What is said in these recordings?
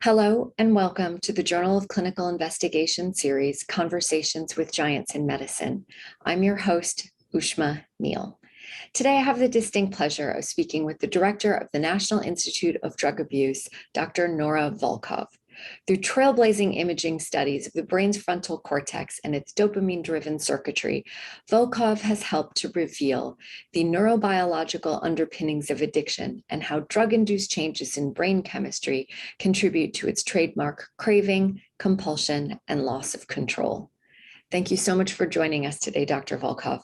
Hello and welcome to the Journal of Clinical Investigation series, Conversations with Giants in Medicine. I'm your host, Ushma Neill. Today, I have the distinct pleasure of speaking with the director of the National Institute of Drug Abuse, Dr. Nora Volkow. Through trailblazing imaging studies of the brain's frontal cortex and its dopamine-driven circuitry, Volkow has helped to reveal the neurobiological underpinnings of addiction and how drug-induced changes in brain chemistry contribute to its trademark craving, compulsion, and loss of control. Thank you so much for joining us today, Dr. Volkow.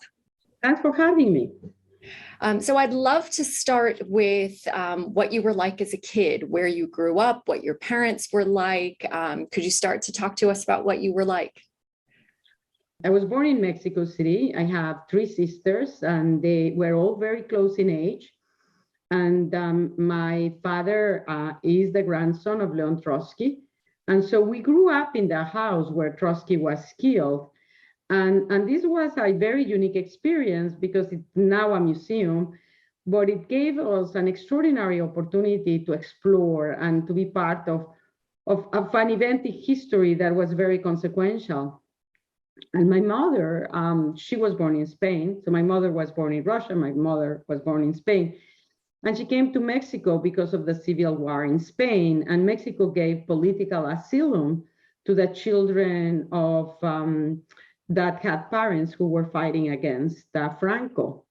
Thanks for having me. So I'd love to start with what you were like as a kid, where you grew up, what your parents were like. Could you start to talk to us about what you were like? I was born in Mexico City. I have three sisters, and they were all very close in age. And my father is the grandson of Leon Trotsky. And so we grew up in the house where Trotsky was killed. And this was a very unique experience because it's now a museum, but it gave us an extraordinary opportunity to explore and to be part of an event in history that was very consequential. And my mother, she was born in Spain. So my mother was born in Russia. My mother was born in Spain. And she came to Mexico because of the civil war in Spain. And Mexico gave political asylum to the children of that had parents who were fighting against Franco.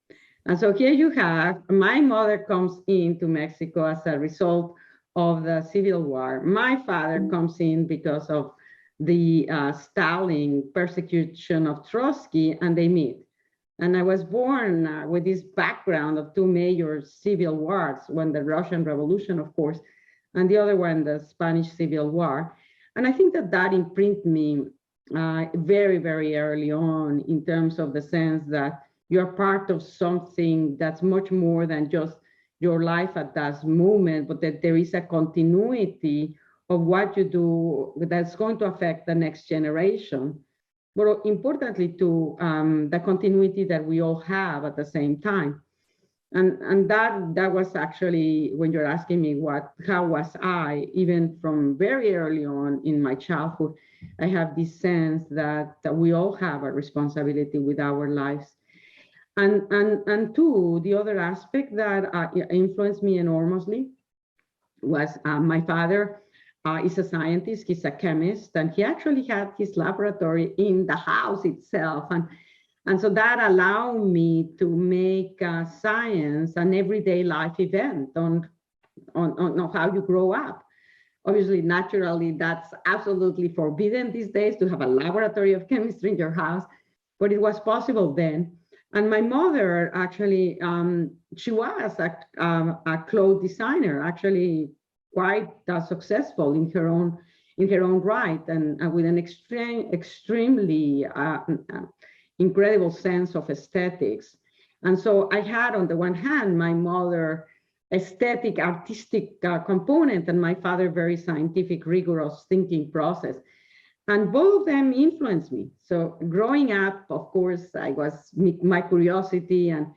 And so here you have, my mother comes into Mexico as a result of the Civil War. My father comes in because of the Stalin persecution of Trotsky, and they meet. And I was born with this background of two major civil wars, one the Russian Revolution, of course, and the other one, the Spanish Civil War. And I think that imprinted me very, very early on in terms of the sense that you're part of something that's much more than just your life at that moment, but that there is a continuity of what you do that's going to affect the next generation. But importantly, to the continuity that we all have at the same time. And that was actually, when you're asking me how was I, even from very early on in my childhood, I have this sense that we all have a responsibility with our lives. And two, the other aspect that influenced me enormously was my father is a scientist, he's a chemist, and he actually had his laboratory in the house itself. And so that allowed me to make science an everyday life event on how you grow up. Obviously, naturally, that's absolutely forbidden these days to have a laboratory of chemistry in your house, but it was possible then. And my mother actually, she was a clothes designer, actually quite successful in her own right, and with an extremely incredible sense of aesthetics. And so I had, on the one hand, my mother aesthetic, artistic component, and my father very scientific, rigorous thinking process. And both of them influenced me. So growing up, of course, I was my curiosity, and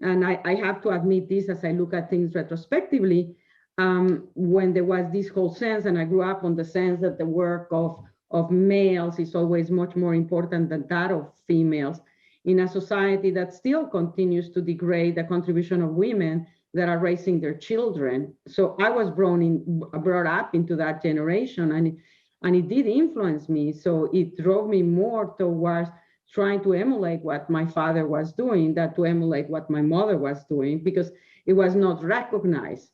I have to admit this as I look at things retrospectively, when there was this whole sense, and I grew up on the sense that the work of males is always much more important than that of females in a society that still continues to degrade the contribution of women that are raising their children. So I was brought up into that generation, and it did influence me. So it drove me more towards trying to emulate what my father was doing than to emulate what my mother was doing, because it was not recognized.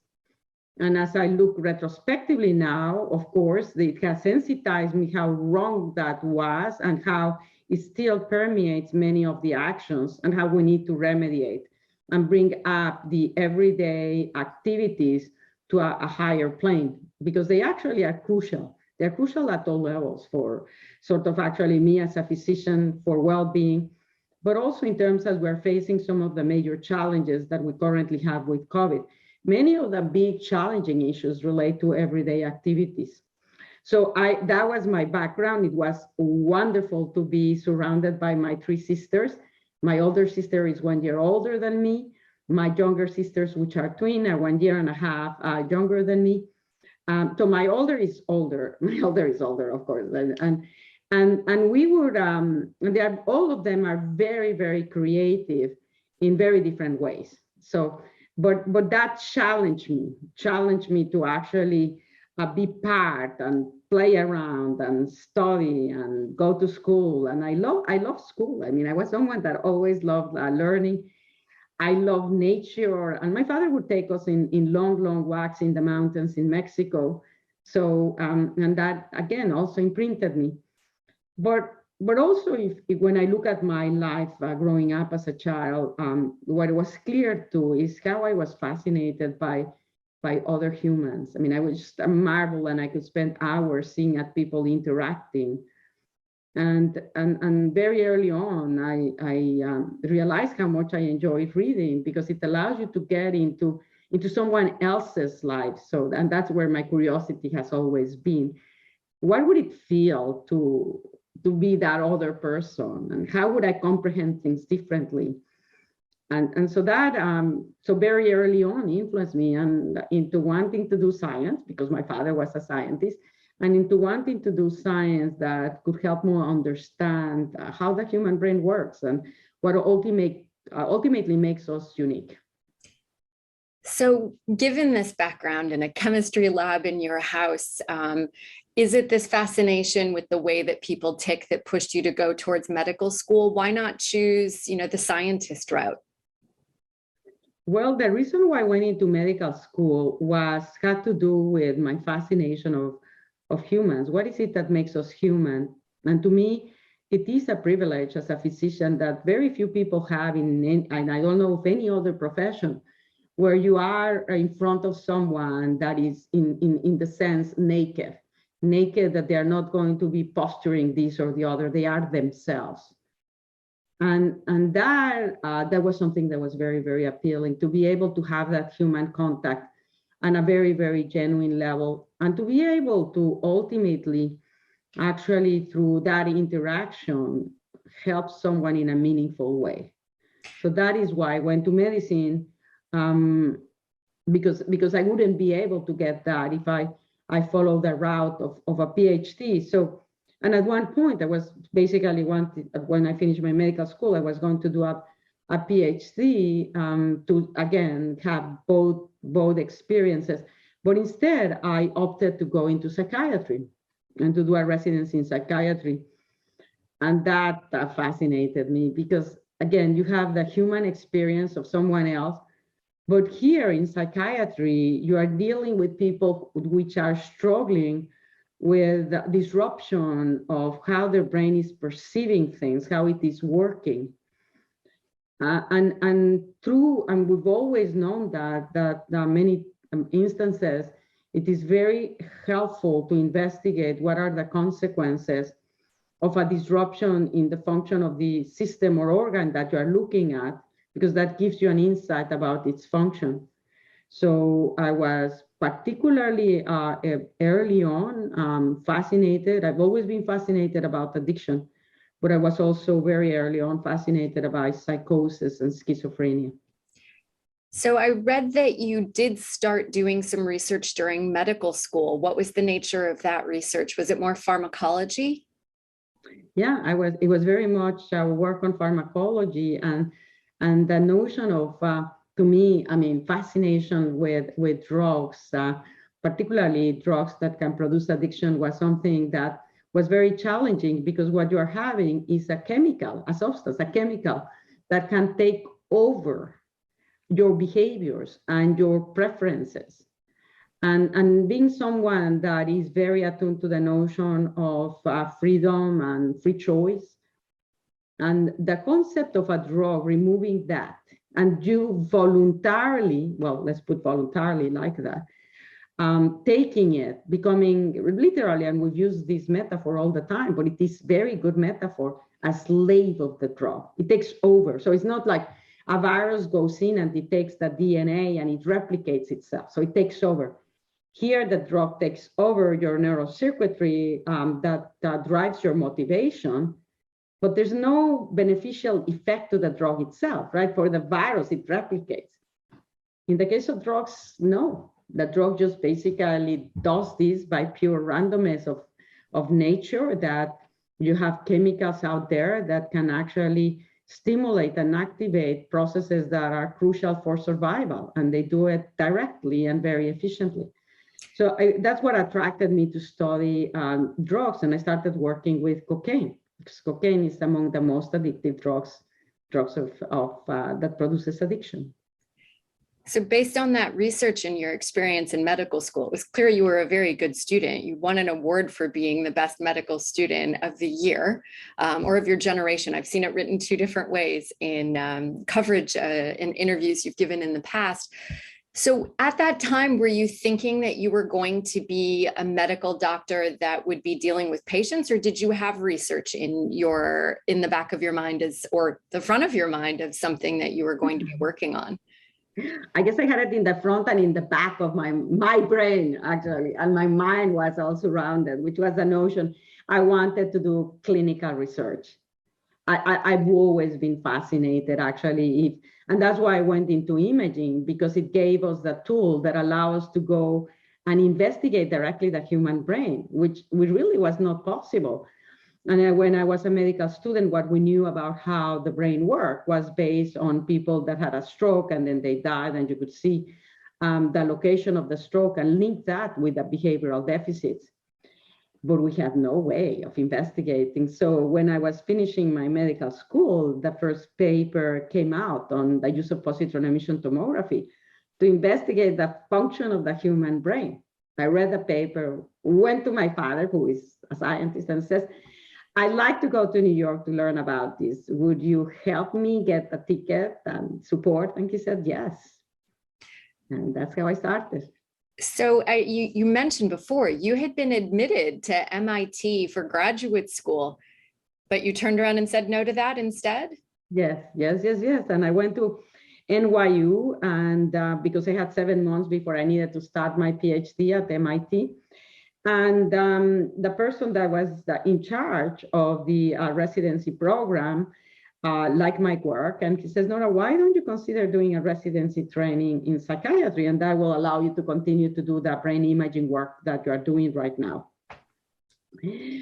And as I look retrospectively now, of course, it has sensitized me how wrong that was and how it still permeates many of the actions and how we need to remediate and bring up the everyday activities to a higher plane, because they actually are crucial. They're crucial at all levels for sort of actually me as a physician for well-being, but also in terms of we're facing some of the major challenges that we currently have with COVID. Many of the big challenging issues relate to everyday activities. So that was my background. It was wonderful to be surrounded by my three sisters. My older sister is 1 year older than me. My younger sisters, which are twin, are 1.5 years younger than me. So my older is older. My older is older, of course, and we would. All of them are very, very creative in very different ways. So, but that challenged me to actually be part and play around and study and go to school. And I love school. I mean, I was someone that always loved learning. I love nature, and my father would take us in long walks in the mountains in Mexico. So, and that again also imprinted me. But also, if when I look at my life growing up as a child, what was clear too is how I was fascinated by other humans. I mean, I was just a marvel, and I could spend hours seeing at people interacting. And very early on, I realized how much I enjoyed reading, because it allows you to get into someone else's life. So, and that's where my curiosity has always been. What would it feel to be that other person, and how would I comprehend things differently? And so that so very early on influenced me and into wanting to do science, because my father was a scientist, and into wanting to do science that could help more understand how the human brain works and what ultimately makes us unique. So given this background in a chemistry lab in your house, is it this fascination with the way that people tick that pushed you to go towards medical school? Why not choose, the scientist route? Well, the reason why I went into medical school had to do with my fascination of humans. What is it that makes us human? And to me, it is a privilege as a physician that very few people have and I don't know of any other profession, where you are in front of someone that is in the sense naked, that they are not going to be posturing this or the other, they are themselves. And that was something that was very, very appealing, to be able to have that human contact on a very, very genuine level, and to be able to ultimately, actually through that interaction, help someone in a meaningful way. So that is why I went to medicine, because I wouldn't be able to get that if I followed the route of a PhD. So, and at one point I was basically when I finished my medical school, I was going to do a PhD to again have both experiences. But instead I opted to go into psychiatry and to do a residency in psychiatry. And that fascinated me, because again, you have the human experience of someone else. But here in psychiatry, you are dealing with people which are struggling with disruption of how their brain is perceiving things, how it is working. And we've always known that many instances, it is very helpful to investigate what are the consequences of a disruption in the function of the system or organ that you are looking at, because that gives you an insight about its function. So I was particularly early on fascinated. I've always been fascinated about addiction, but I was also very early on fascinated about psychosis and schizophrenia. So I read that you did start doing some research during medical school. What was the nature of that research? Was it more pharmacology? Yeah, it was very much work on pharmacology and the notion of, to me, I mean, fascination with drugs, particularly drugs that can produce addiction, was something that was very challenging, because what you are having is a chemical that can take over your behaviors and your preferences. And being someone that is very attuned to the notion of freedom and free choice, and the concept of a drug removing that, and you voluntarily, well, let's put voluntarily like that, taking it, becoming literally, and we've used this metaphor all the time, but it is very good metaphor, a slave of the drug. It takes over. So it's not like a virus goes in and it takes the DNA and it replicates itself. So it takes over. Here, the drug takes over your neurocircuitry that drives your motivation, but there's no beneficial effect to the drug itself, right? For the virus, it replicates. In the case of drugs, no. The drug just basically does this by pure randomness of nature, that you have chemicals out there that can actually stimulate and activate processes that are crucial for survival, and they do it directly and very efficiently. So that's what attracted me to study drugs, and I started working with cocaine, because cocaine is among the most addictive drugs that produces addiction. So based on that research and your experience in medical school, it was clear you were a very good student. You won an award for being the best medical student of the year, or of your generation. I've seen it written two different ways in coverage in interviews you've given in the past. So at that time, were you thinking that you were going to be a medical doctor that would be dealing with patients, or did you have research in the back of your mind or the front of your mind of something that you were going to be working on? I guess I had it in the front and in the back of my brain, actually, and my mind was all surrounded, which was the notion I wanted to do clinical research. I've always been fascinated, actually, and that's why I went into imaging, because it gave us the tool that allows us to go and investigate directly the human brain, which really was not possible. And when I was a medical student, what we knew about how the brain worked was based on people that had a stroke and then they died, and you could see the location of the stroke and link that with the behavioral deficits. But we had no way of investigating. So when I was finishing my medical school, the first paper came out on the use of positron emission tomography to investigate the function of the human brain. I read the paper, went to my father, who is a scientist, and says, I'd like to go to New York to learn about this. Would you help me get a ticket and support? And he said, yes. And that's how I started. So you mentioned before, you had been admitted to MIT for graduate school, but you turned around and said no to that instead? Yes. And I went to NYU, and because I had 7 months before I needed to start my PhD at MIT. And the person that was in charge of the residency program liked my work. And he says, Nora, why don't you consider doing a residency training in psychiatry? And that will allow you to continue to do the brain imaging work that you are doing right now.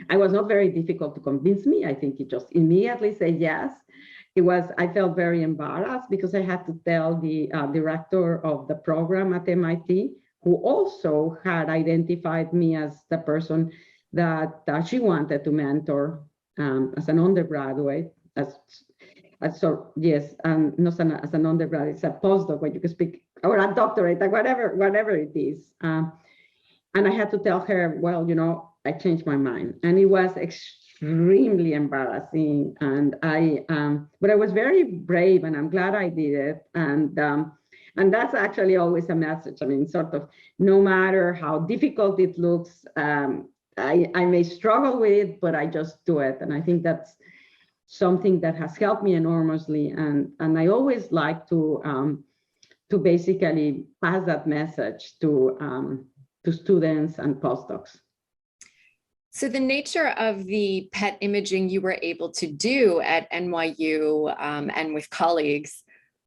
I was not very difficult to convince me. I think he just immediately said yes. I felt very embarrassed because I had to tell the director of the program at MIT, who also had identified me as the person that she wanted to mentor as an undergraduate. Not as an undergraduate, it's a postdoc where you can speak, or a doctorate, whatever it is. And I had to tell her, well, I changed my mind, and it was extremely embarrassing. And but I was very brave, and I'm glad I did it. And that's actually always a message. I mean, sort of, no matter how difficult it looks, I may struggle with it, but I just do it. And I think that's something that has helped me enormously. And I always like to basically pass that message to students and postdocs. So the nature of the PET imaging you were able to do at NYU and with colleagues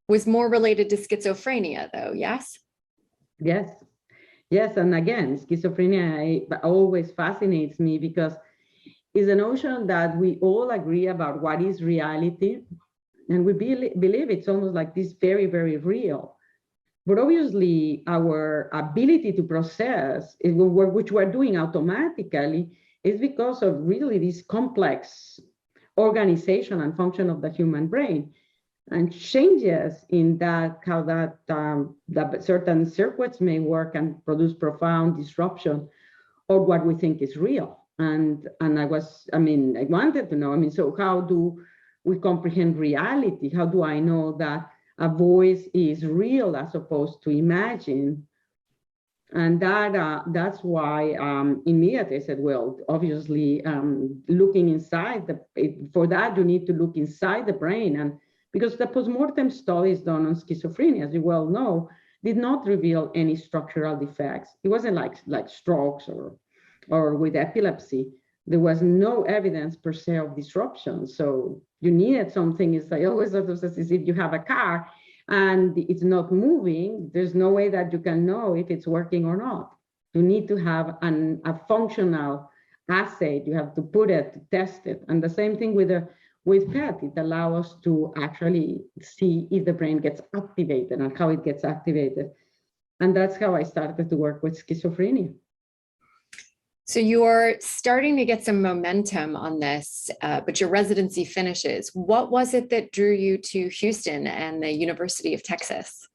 was more related to schizophrenia, though, yes? Yes. And again, schizophrenia always fascinates me because it's a notion that we all agree about what is reality, and we believe it's almost like this very, very real. But obviously, our ability to process, which we're doing automatically, is because of really this complex organization and function of the human brain. And changes in that, how that certain circuits may work and produce profound disruption of what we think is real. And I wanted to know, so how do we comprehend reality? How do I know that a voice is real as opposed to imagined? And that's why immediately I said, well, obviously, looking inside, for that, you need to look inside the brain. And because the postmortem studies done on schizophrenia, as you well know, did not reveal any structural defects. It wasn't like strokes or with epilepsy. There was no evidence per se of disruption. So you needed something. It's like always sort of says, if you have a car and it's not moving, there's no way that you can know if it's working or not. You need to have a functional assay. You have to put it, to test it. And the same thing with PET. It allows us to actually see if the brain gets activated and how it gets activated. And that's how I started to work with schizophrenia. So you're starting to get some momentum on this, but your residency finishes. What was it that drew you to Houston and the University of Texas?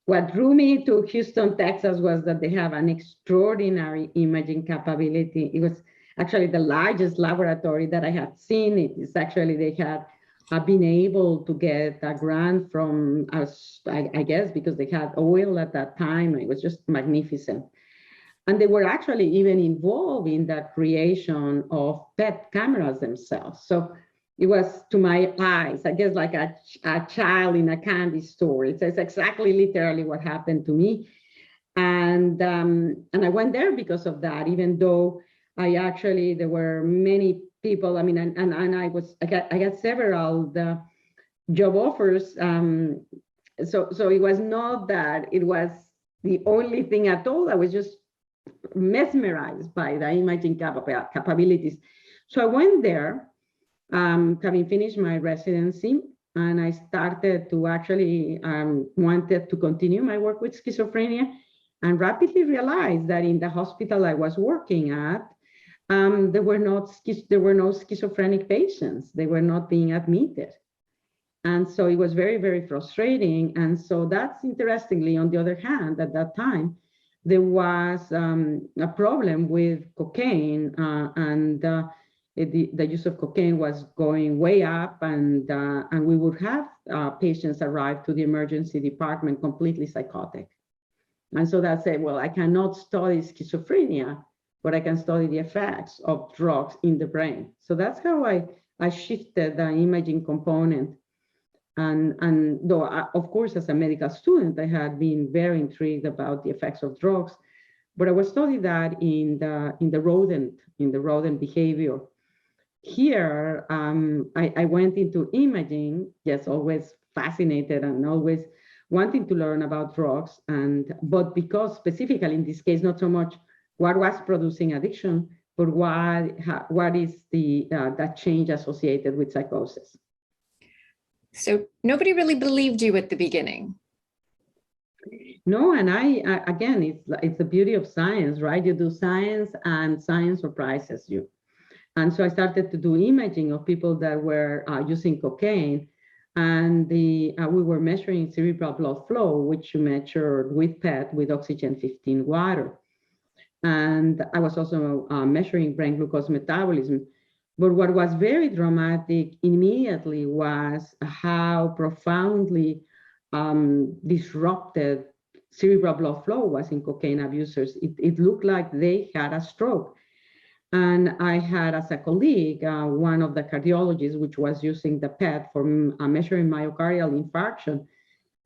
What drew me to Houston, Texas was that they have an extraordinary imaging capability. It was actually the largest laboratory that I had seen. It is actually, they had been able to get a grant from us, I guess, because they had oil at that time. It was just magnificent. And they were actually even involved in the creation of PET cameras themselves. So it was, to my eyes, I guess, like a child in a candy store. It's exactly literally what happened to me. And I went there because of that, even though there were many people, I mean, and I got several job offers. So it was not that it was the only thing at all. I was just mesmerized by the imaging capabilities. So I went there, having finished my residency, and I started to actually wanted to continue my work with schizophrenia, and rapidly realized that in the hospital I was working at, there were no schizophrenic patients. They were not being admitted. And so it was very, very frustrating. And so that's, interestingly, on the other hand, at that time, there was a problem with cocaine, and the use of cocaine was going way up, and we would have patients arrive to the emergency department completely psychotic. And so that said, well, I cannot study schizophrenia, but I can study the effects of drugs in the brain. So that's how I shifted the imaging component. And though, of course, as a medical student, I had been very intrigued about the effects of drugs, but I was studying that in the rodent behavior. Here, I went into imaging, yes, always fascinated and always wanting to learn about drugs, but because specifically in this case, not so much what was producing addiction, but what is that change associated with psychosis. So nobody really believed you at the beginning. No, and again, it's the beauty of science, right? You do science and science surprises you. And so I started to do imaging of people that were using cocaine, and we were measuring cerebral blood flow, which you measured with PET, with oxygen 15 water. And I was also measuring brain glucose metabolism. But what was very dramatic immediately was how profoundly disrupted cerebral blood flow was in cocaine abusers. It looked like they had a stroke. And I had, as a colleague, one of the cardiologists, which was using the PET for measuring myocardial infarction.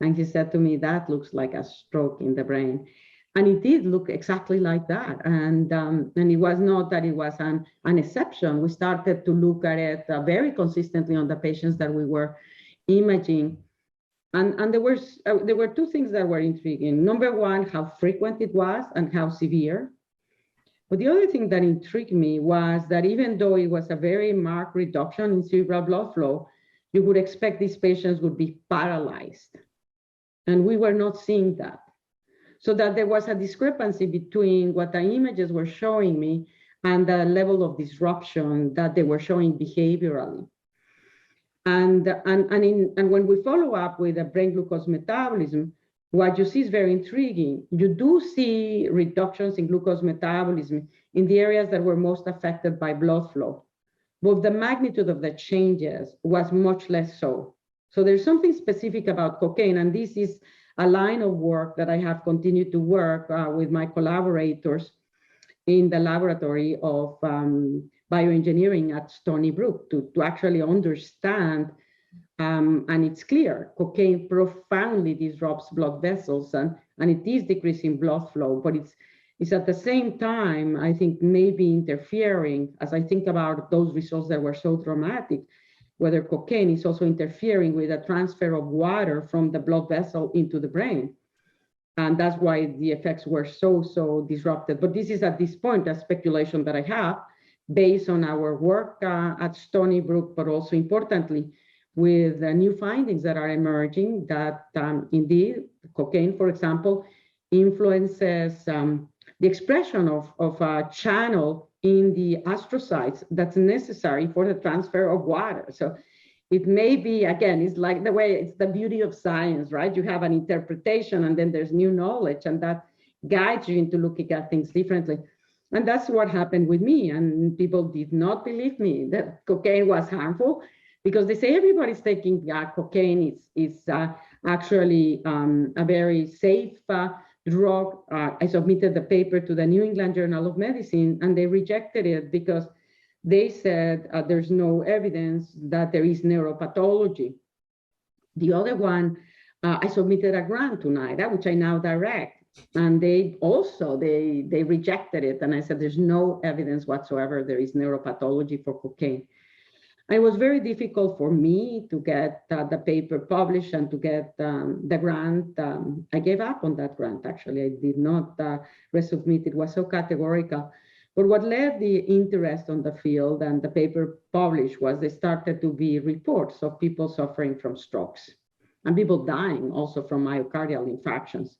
And he said to me, that looks like a stroke in the brain. And it did look exactly like that. And it was not that it was an exception. We started to look at it very consistently on the patients that we were imaging. And there were two things that were intriguing. Number one, how frequent it was and how severe. But the other thing that intrigued me was that even though it was a very marked reduction in cerebral blood flow, you would expect these patients would be paralyzed. And we were not seeing that. So that there was a discrepancy between what the images were showing me and the level of disruption that they were showing behaviorally. And when we follow up with the brain glucose metabolism, what you see is very intriguing. You do see reductions in glucose metabolism in the areas that were most affected by blood flow, but the magnitude of the changes was much less so. So there's something specific about cocaine, and this is a line of work that I have continued to work with my collaborators in the laboratory of bioengineering at Stony Brook to actually understand, and it's clear, cocaine profoundly disrupts blood vessels, and it is decreasing blood flow, but it's at the same time, I think, maybe interfering, as I think about those results that were so dramatic, whether cocaine is also interfering with the transfer of water from the blood vessel into the brain. And that's why the effects were so disrupted. But this is at this point a speculation that I have based on our work at Stony Brook, but also importantly, with new findings that are emerging that indeed cocaine, for example, influences the expression of a channel in the astrocytes that's necessary for the transfer of water. So it may be, again, it's like the way, it's the beauty of science, right? You have an interpretation and then there's new knowledge and that guides you into looking at things differently. And that's what happened with me. And people did not believe me that cocaine was harmful because they say everybody's taking cocaine. It's actually a very safe drug. I submitted the paper to the New England Journal of Medicine and they rejected it because they said there's no evidence that there is neuropathology. The other one, I submitted a grant to NIDA, which I now direct. And they also, they rejected it. And I said, there's no evidence whatsoever there is neuropathology for cocaine. It was very difficult for me to get the paper published and to get the grant. I gave up on that grant, actually. I did not resubmit. It was so categorical. But what led the interest on the field and the paper published was there started to be reports of people suffering from strokes and people dying also from myocardial infarctions.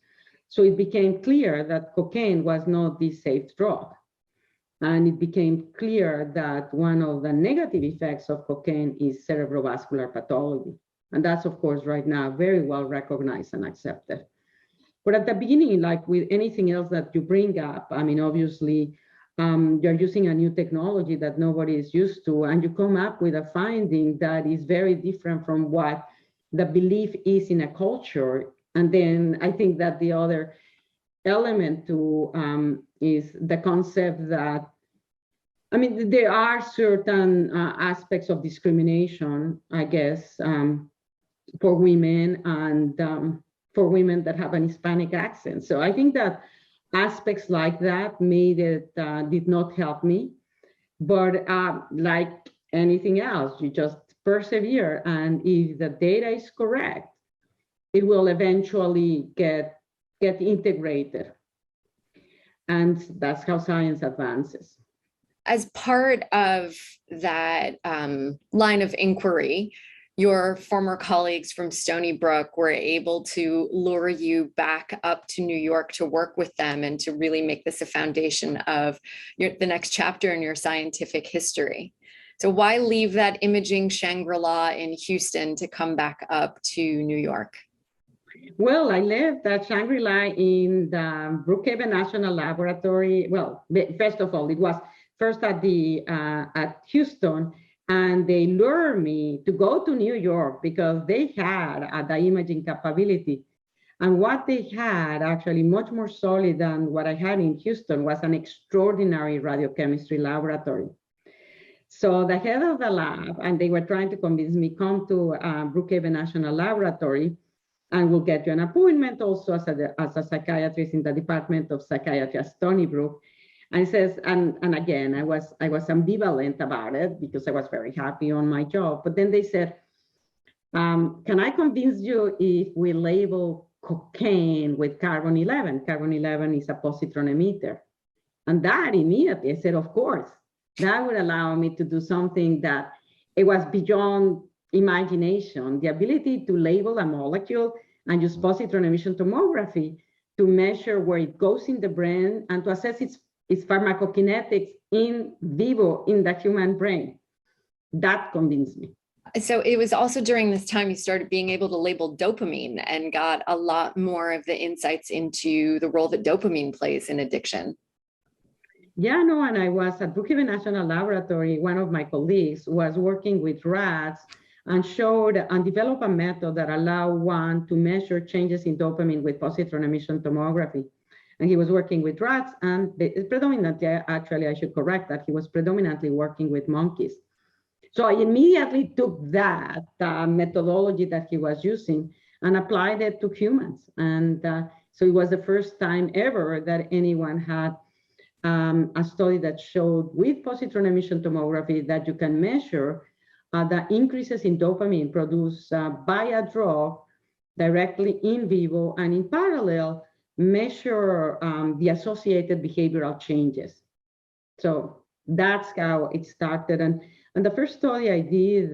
So it became clear that cocaine was not the safe drug. And it became clear that one of the negative effects of cocaine is cerebrovascular pathology. And that's, of course, right now very well recognized and accepted. But at the beginning, like with anything else that you bring up, I mean, obviously, you're using a new technology that nobody is used to, and you come up with a finding that is very different from what the belief is in a culture. And then I think that the other element to is the concept that, I mean, there are certain aspects of discrimination, I guess, for women and for women that have an Hispanic accent. So I think that aspects like that made it, did not help me. But like anything else, you just persevere. And if the data is correct, it will eventually get integrated. And that's how science advances. As part of that line of inquiry, your former colleagues from Stony Brook were able to lure you back up to New York to work with them and to really make this a foundation of the next chapter in your scientific history. So why leave that imaging Shangri-La in Houston to come back up to New York? Well, I left at Shangri-La in the Brookhaven National Laboratory. Well, first of all, it was first at Houston, and they lured me to go to New York because they had the imaging capability. And what they had, actually much more solid than what I had in Houston, was an extraordinary radiochemistry laboratory. So the head of the lab, and they were trying to convince me, come to Brookhaven National Laboratory, and we'll get you an appointment also as a psychiatrist in the Department of Psychiatry at Stony Brook. And he says, and again, I was ambivalent about it because I was very happy on my job. But then they said, can I convince you if we label cocaine with carbon-11? Carbon-11 is a positron emitter. And that immediately, I said, of course, that would allow me to do something that it was beyond imagination, the ability to label a molecule and use positron emission tomography to measure where it goes in the brain and to assess its pharmacokinetics in vivo in the human brain. That convinced me. So it was also during this time you started being able to label dopamine and got a lot more of the insights into the role that dopamine plays in addiction. Yeah, no, and I was at Brookhaven National Laboratory. One of my colleagues was working with rats and showed and developed a method that allowed one to measure changes in dopamine with positron emission tomography. And he was working with rats and predominantly, actually, I should correct that, he was predominantly working with monkeys. So I immediately took that methodology that he was using and applied it to humans. And so it was the first time ever that anyone had a study that showed with positron emission tomography that you can measure the increases in dopamine produced by a drug directly in vivo, and in parallel, measure the associated behavioral changes. So that's how it started. And the first study I did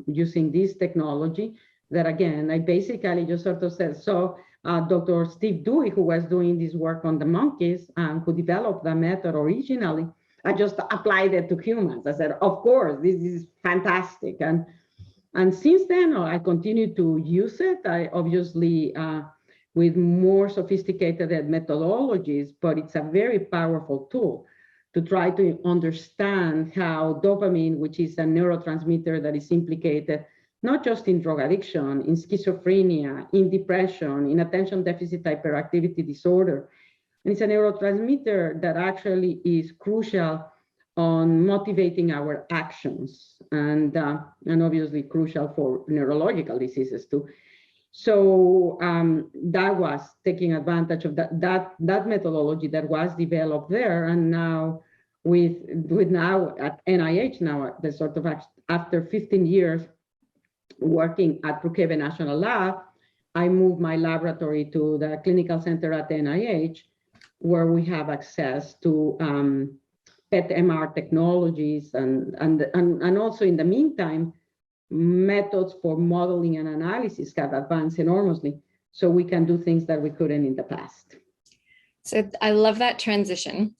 using this technology, that again, I basically just sort of said, so Dr. Steve Dewey, who was doing this work on the monkeys, who developed the method originally, I just applied it to humans. I said, of course, this is fantastic. And since then, I continue to use it. I obviously, with more sophisticated methodologies, but it's a very powerful tool to try to understand how dopamine, which is a neurotransmitter that is implicated not just in drug addiction, in schizophrenia, in depression, in attention deficit hyperactivity disorder. And it's a neurotransmitter that actually is crucial on motivating our actions, and obviously crucial for neurological diseases too. So that was taking advantage of that methodology that was developed there, and now with now at NIH now the sort of after 15 years working at Brookhaven National Lab, I moved my laboratory to the clinical center at NIH, where we have access to PET-MR technologies and also in the meantime, methods for modeling and analysis have advanced enormously, so we can do things that we couldn't in the past. So I love that transition.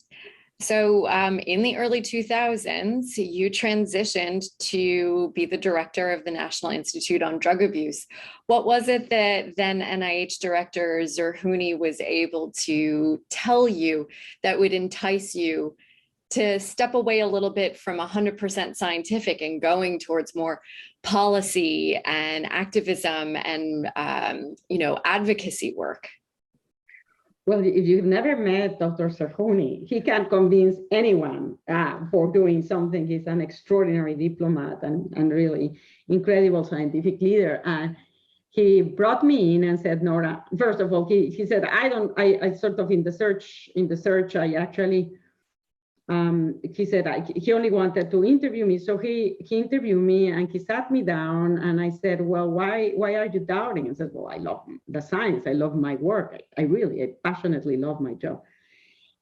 So in the early 2000s, you transitioned to be the director of the National Institute on Drug Abuse. What was it that then NIH Director Zerhouni was able to tell you that would entice you to step away a little bit from 100% scientific and going towards more policy and activism and advocacy work? Well, if you've never met Dr. Zerhouni, he can convince anyone for doing something. He's an extraordinary diplomat and really incredible scientific leader. And he brought me in and said, Nora, first of all, he said, I sort of in the search, I actually, he said he only wanted to interview me. So he interviewed me and he sat me down and I said, well, why are you doubting? And said, well, I love the science. I love my work. I passionately love my job.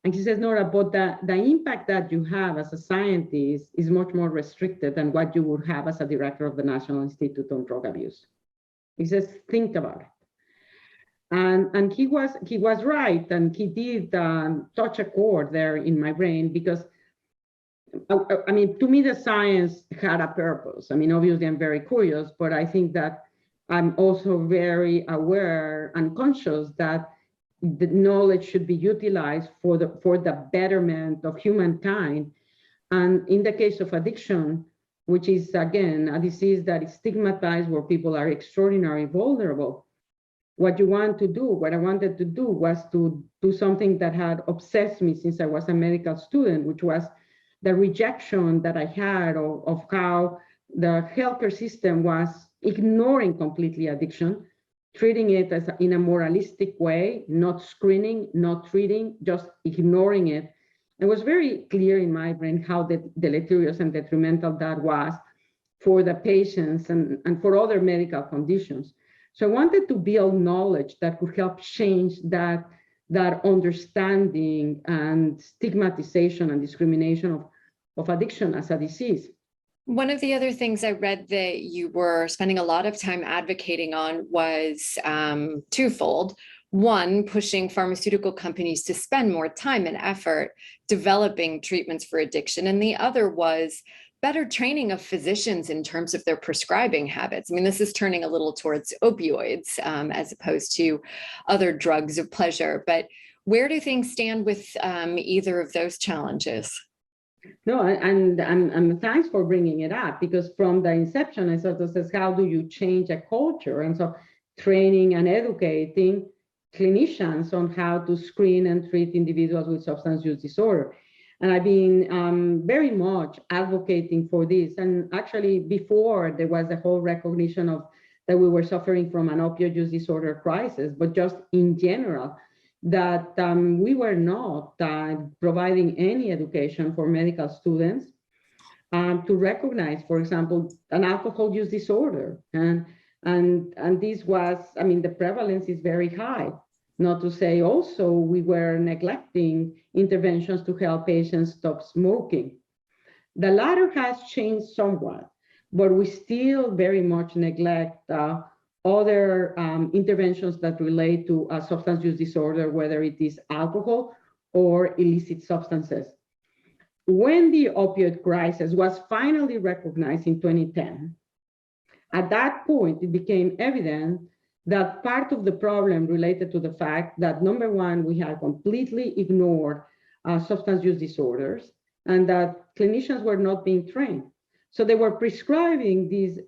And he says, Nora, but the impact that you have as a scientist is much more restricted than what you would have as a director of the National Institute on Drug Abuse. He says, think about it. And he was right, and he did touch a chord there in my brain, because I mean, to me, the science had a purpose. I mean, obviously, I'm very curious, but I think that I'm also very aware and conscious that the knowledge should be utilized for the betterment of humankind. And in the case of addiction, which is, again, a disease that is stigmatized, where people are extraordinarily vulnerable, what I wanted to do was to do something that had obsessed me since I was a medical student, which was the rejection that I had of how the healthcare system was ignoring completely addiction, treating it as in a moralistic way, not screening, not treating, just ignoring it. It was very clear in my brain how deleterious and detrimental that was for the patients and for other medical conditions. So I wanted to build knowledge that could help change that understanding and stigmatization and discrimination of addiction as a disease. One of the other things I read that you were spending a lot of time advocating on was twofold. One, pushing pharmaceutical companies to spend more time and effort developing treatments for addiction. And the other was better training of physicians in terms of their prescribing habits. I mean, this is turning a little towards opioids as opposed to other drugs of pleasure. But where do things stand with either of those challenges? No, and thanks for bringing it up, because from the inception, I sort of says, how do you change a culture? And so training and educating clinicians on how to screen and treat individuals with substance use disorder. And I've been very much advocating for this. And actually, before there was a whole recognition of that we were suffering from an opioid use disorder crisis, but just in general, that we were not providing any education for medical students. to recognize, for example, an alcohol use disorder. And this was, I mean, the prevalence is very high. Not to say also we were neglecting interventions to help patients stop smoking. The latter has changed somewhat, but we still very much neglect other interventions that relate to a substance use disorder, whether it is alcohol or illicit substances. When the opioid crisis was finally recognized in 2010, at that point, it became evident that part of the problem related to the fact that, number one, we had completely ignored substance use disorders and that clinicians were not being trained. So they were prescribing these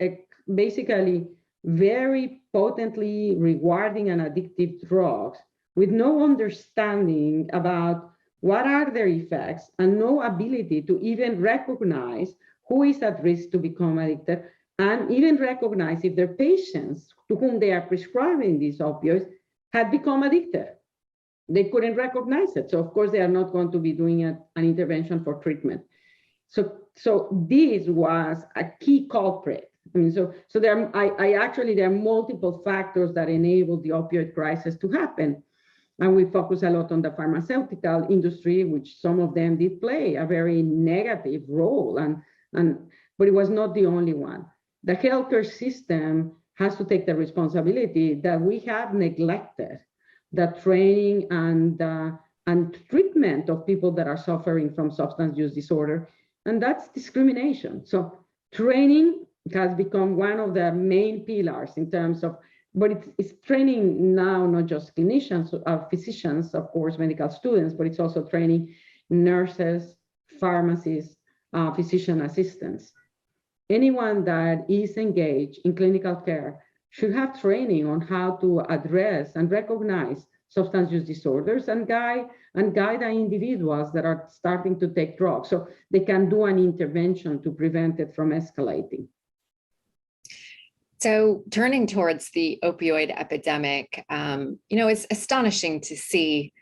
basically very potently rewarding and addictive drugs with no understanding about what are their effects and no ability to even recognize who is at risk to become addicted and even recognize if their patients to whom they are prescribing these opioids had become addicted. They couldn't recognize it. So of course they are not going to be doing an intervention for treatment. So this was a key culprit. I mean, so there are multiple factors that enabled the opioid crisis to happen. And we focus a lot on the pharmaceutical industry, which some of them did play a very negative role, but it was not the only one. The healthcare system has to take the responsibility that we have neglected the training and treatment of people that are suffering from substance use disorder, and that's discrimination. So training has become one of the main pillars in terms of, but it's training now, not just clinicians, physicians, of course, medical students, but it's also training nurses, pharmacists, physician assistants. Anyone that is engaged in clinical care should have training on how to address and recognize substance use disorders and guide the individuals that are starting to take drugs so they can do an intervention to prevent it from escalating. So turning towards the opioid epidemic, it's astonishing to see,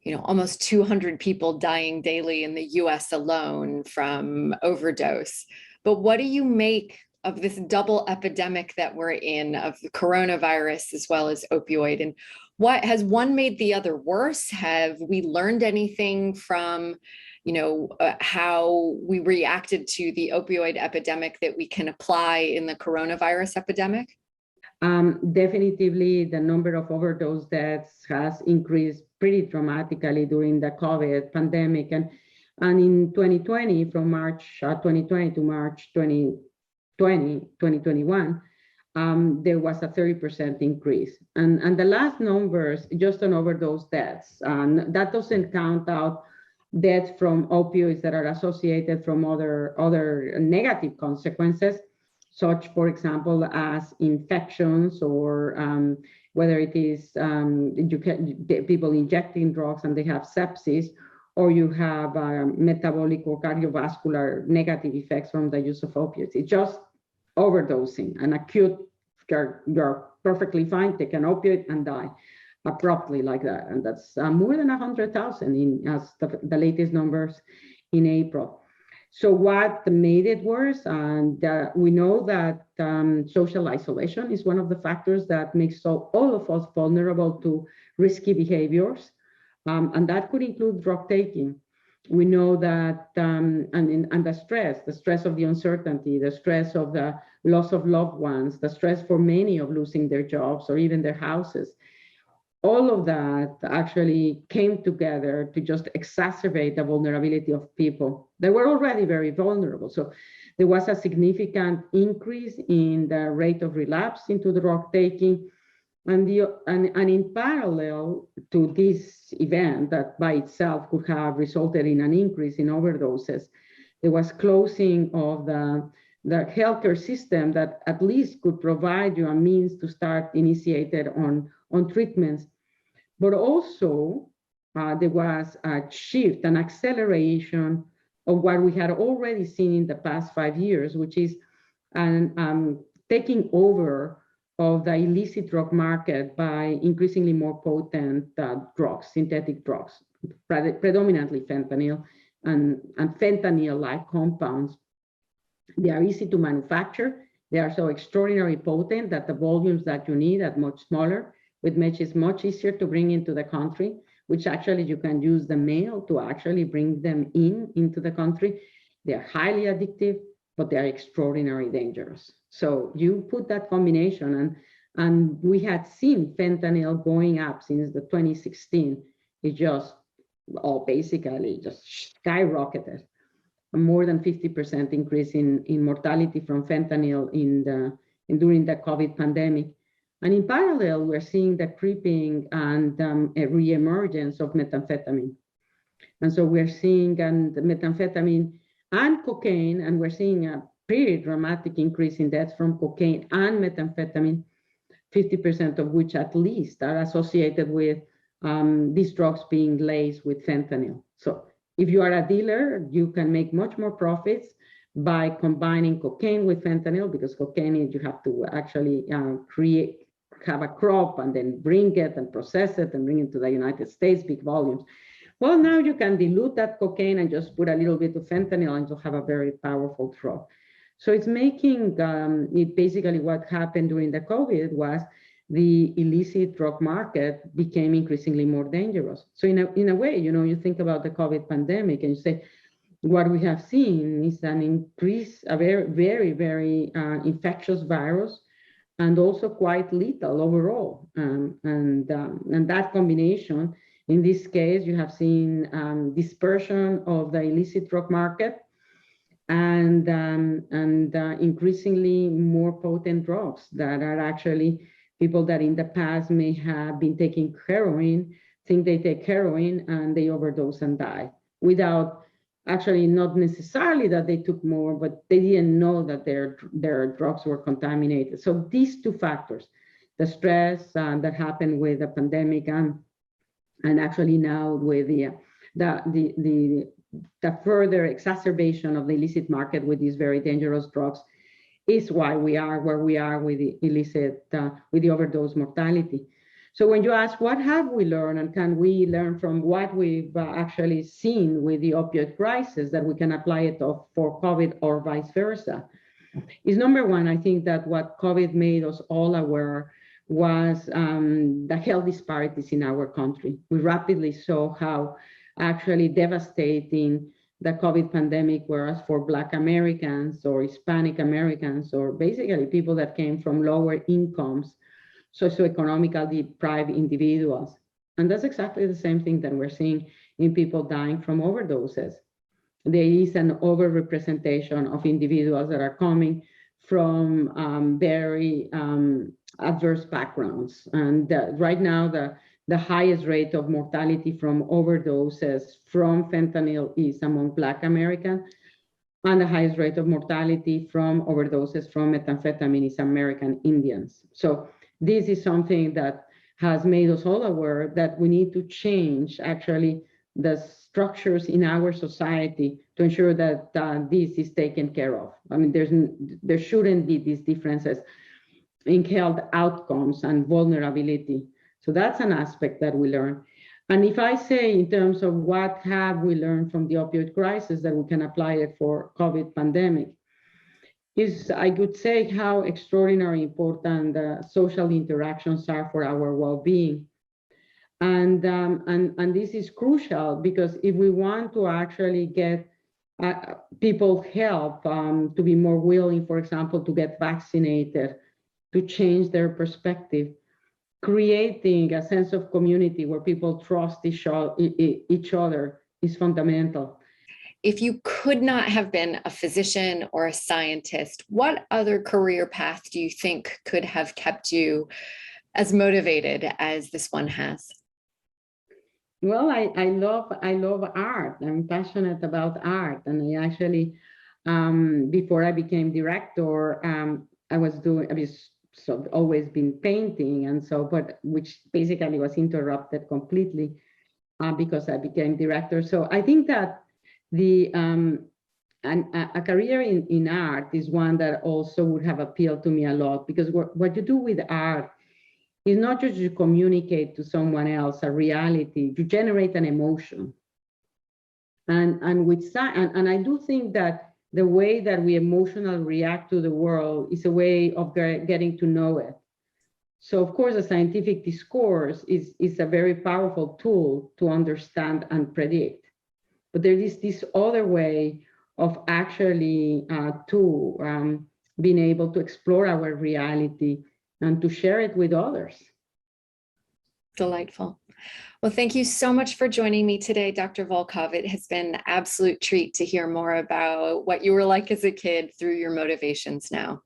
almost 200 people dying daily in the US alone from overdose. But what do you make of this double epidemic that we're in of the coronavirus as well as opioid? And what has one made the other worse? Have we learned anything from, how we reacted to the opioid epidemic that we can apply in the coronavirus epidemic? Definitely, the number of overdose deaths has increased pretty dramatically during the COVID pandemic. And in 2020, from March 2020 to March 2021, there was a 30% increase. And the last numbers, just on overdose deaths, and that doesn't count out deaths from opioids that are associated from other negative consequences, such, for example, as infections or whether it is people injecting drugs and they have sepsis, or you have metabolic or cardiovascular negative effects from the use of opioids. It's just overdosing, an acute, you're perfectly fine, take an opioid and die abruptly like that. And that's more than 100,000 as the latest numbers in April. So what made it worse? And we know that social isolation is one of the factors that makes all of us vulnerable to risky behaviors. And that could include drug taking. We know that, and the stress of the uncertainty, the stress of the loss of loved ones, the stress for many of losing their jobs or even their houses, all of that actually came together to just exacerbate the vulnerability of people. They were already very vulnerable. So there was a significant increase in the rate of relapse into drug taking. And in parallel to this event that by itself could have resulted in an increase in overdoses, there was closing of the healthcare system that at least could provide you a means to start initiated on treatments. But also there was a shift, an acceleration of what we had already seen in the past 5 years, which is taking over of the illicit drug market by increasingly more potent drugs, synthetic drugs, predominantly fentanyl and fentanyl-like compounds. They are easy to manufacture. They are so extraordinarily potent that the volumes that you need are much smaller, which is much easier to bring into the country, which actually you can use the mail to actually bring them into the country. They're highly addictive, but they're extraordinarily dangerous. So you put that combination, and we had seen fentanyl going up since the 2016. It just basically just skyrocketed. More than 50% increase in mortality from fentanyl during the COVID pandemic. And in parallel, we're seeing the creeping and a reemergence of methamphetamine. And so we're seeing the methamphetamine and cocaine, and we're seeing a pretty dramatic increase in deaths from cocaine and methamphetamine, 50% of which at least are associated with these drugs being laced with fentanyl. So if you are a dealer, you can make much more profits by combining cocaine with fentanyl, because cocaine, you have to actually have a crop and then bring it and process it and bring it to the United States, big volumes. Well, now you can dilute that cocaine and just put a little bit of fentanyl and you'll have a very powerful drug. So it's making it basically what happened during the COVID was the illicit drug market became increasingly more dangerous. So in a way, you think about the COVID pandemic and you say, what we have seen is an increase, a very, very, very infectious virus, and also quite lethal overall. And that combination, in this case, you have seen dispersion of the illicit drug market and increasingly more potent drugs that are actually people that in the past may have been taking heroin, think they take heroin and they overdose and die without actually not necessarily that they took more, but they didn't know that their drugs were contaminated. So these two factors, the stress that happened with the pandemic and actually now with the further exacerbation of the illicit market with these very dangerous drugs, is why we are where we are with the illicit, with the overdose mortality. So when you ask what have we learned and can we learn from what we've actually seen with the opioid crisis that we can apply it for COVID or vice versa, is number one, I think that what COVID made us all aware was the health disparities in our country. We rapidly saw how actually devastating the COVID pandemic was for Black Americans or Hispanic Americans, or basically people that came from lower incomes, socioeconomically deprived individuals. And that's exactly the same thing that we're seeing in people dying from overdoses. There is an overrepresentation of individuals that are coming from very adverse backgrounds. And right now, the highest rate of mortality from overdoses from fentanyl is among Black Americans, and the highest rate of mortality from overdoses from methamphetamine is American Indians. So this is something that has made us all aware that we need to change actually the structures in our society to ensure that this is taken care of. I mean, there shouldn't be these differences in health outcomes and vulnerability. So that's an aspect that we learn. And if I say in terms of what have we learned from the opioid crisis that we can apply it for COVID pandemic, is I could say how extraordinarily important social interactions are for our well-being. And this is crucial because if we want to actually get people help to be more willing, for example, to get vaccinated, to change their perspective, creating a sense of community where people trust each other is fundamental. If you could not have been a physician or a scientist, what other career path do you think could have kept you as motivated as this one has? Well, I love art. I'm passionate about art, and I actually, before I became director, I was always been painting, and so, but which basically was interrupted completely because I became director. So I think that a career in art is one that also would have appealed to me a lot, because what you do with art is not just to communicate to someone else a reality, you generate an emotion. And I do think that the way that we emotionally react to the world is a way of getting to know it. So of course, the scientific discourse is a very powerful tool to understand and predict. But there is this other way of actually being able to explore our reality and to share it with others. Delightful. Well, thank you so much for joining me today, Dr. Volkow. It has been an absolute treat to hear more about what you were like as a kid through your motivations now.